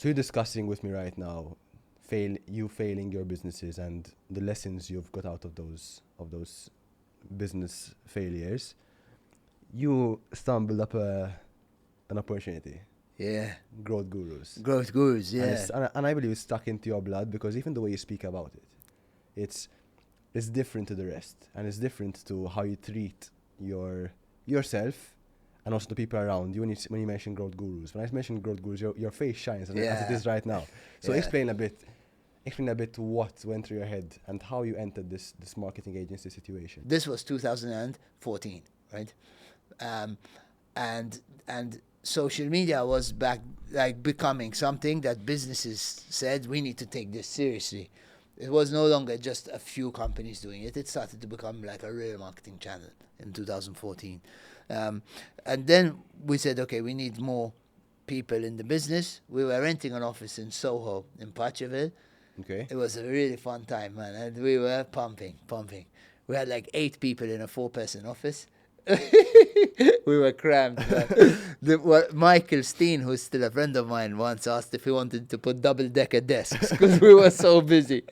So you're discussing with me right now, you failing your businesses and the lessons you've got out of those business failures. You stumbled up an opportunity. Yeah. Growth gurus. Growth gurus, And, yeah. and I believe it's stuck into your blood because even the way you speak about it, it's different to the rest, and it's different to how you treat yourself and also the people around you when you mention growth gurus. When I mention growth gurus, your face shines as it is right now. So Yeah. explain a bit what went through your head and how you entered this marketing agency situation. This was 2014, right? And social media was back, like, becoming something that businesses said, we need to take this seriously. It was no longer just a few companies doing it. It started to become like a real marketing channel in 2014. And then we said, okay, we need more people in the business. We were renting an office in Soho, in Patcherville. Okay. It was a really fun time, man. And we were pumping. We had like 8 people in a 4-person office. We were crammed. Michael Steen, who's still a friend of mine, once asked if he wanted to put double-decker desks because we were so busy.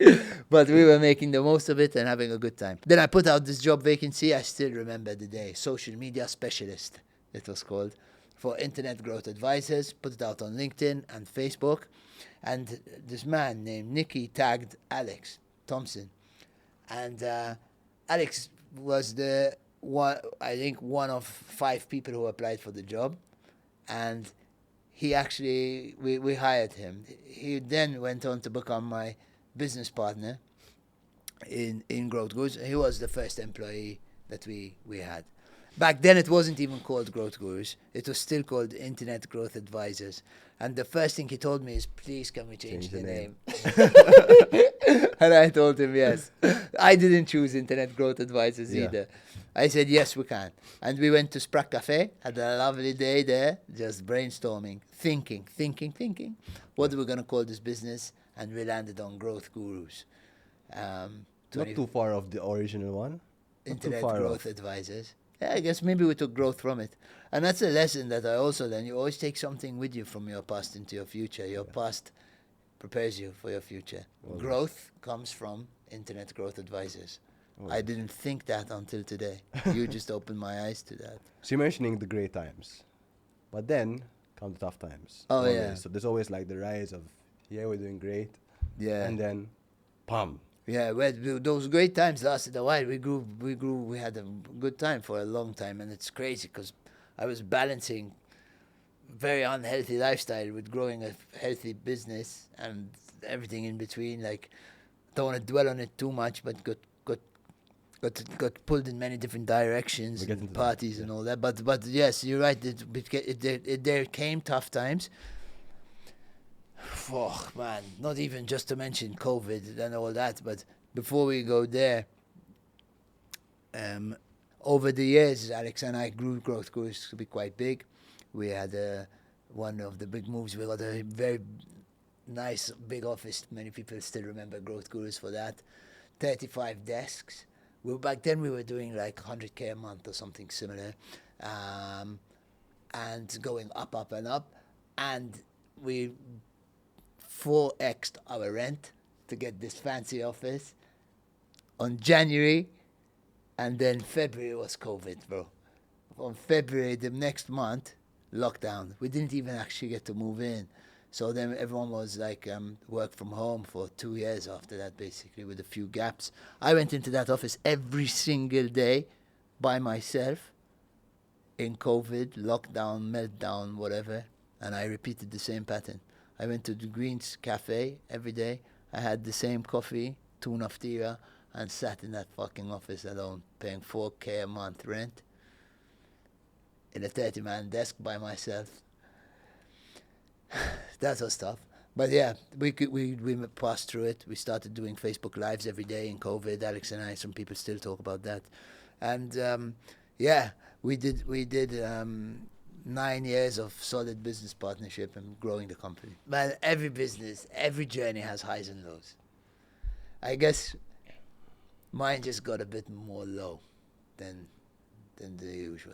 But we were making the most of it and having a good time. Then I put out this job vacancy. I still remember the day. Social media specialist, it was called, for internet growth advisors. Put it out on LinkedIn and Facebook. And this man named Nicky tagged Alex Thompson. And Alex was one of 5 people who applied for the job. And he actually, we hired him. He then went on to become my business partner in Growth Gurus. He was the first employee that we had. Back then, it wasn't even called Growth Gurus. It was still called Internet Growth Advisors. And the first thing he told me is, please, can we change the name? And I told him, yes. I didn't choose Internet Growth Advisors either. I said, yes, we can. And we went to Sprack Cafe, had a lovely day there, just brainstorming, thinking. What are we going to call this business? And we landed on Growth Gurus. Not too far off the original one. Internet Growth Advisors. Yeah, I guess maybe we took growth from it. And that's a lesson that I also learned. You always take something with you from your past into your future. Your past prepares you for your future. Growth comes from Internet Growth Advisors. I didn't think that until today. You just opened my eyes to that. So you're mentioning the great times, but then come the tough times. Oh, always. yeah. So there's always like the rise of, we're doing great. Yeah. And then, pam. Yeah, those great times lasted a while. We grew. We had a good time for a long time, and it's crazy because I was balancing very unhealthy lifestyle with growing a healthy business and everything in between. Like, don't want to dwell on it too much, but got pulled in many different directions, and parties and all that. But yes, you're right. There came tough times. Oh, man, not even just to mention COVID and all that, but before we go there, over the years, Alex and I grew Growth Gurus to be quite big. We had one of the big moves. We got a very nice big office. Many people still remember Growth Gurus for that. 35 desks. Back then we were doing like 100K a month or something similar, and going up and up. And we 4x'd our rent to get this fancy office on January, and then February was COVID, bro. On February, the next month, lockdown. We didn't even actually get to move in. So then everyone was like work from home for 2 years after that, basically, with a few gaps. I went into that office every single day by myself in COVID, lockdown, meltdown, whatever, and I repeated the same pattern. I went to the Greens Cafe every day. I had the same coffee, tuna ftira, and sat in that fucking office alone, paying 4K a month rent in a 30-man desk by myself. That was tough. But yeah, we passed through it. We started doing Facebook Lives every day in COVID. Alex and I, some people still talk about that. And we did 9 years of solid business partnership and growing the company. But every business, every journey has highs and lows. I guess mine just got a bit more low than the usual.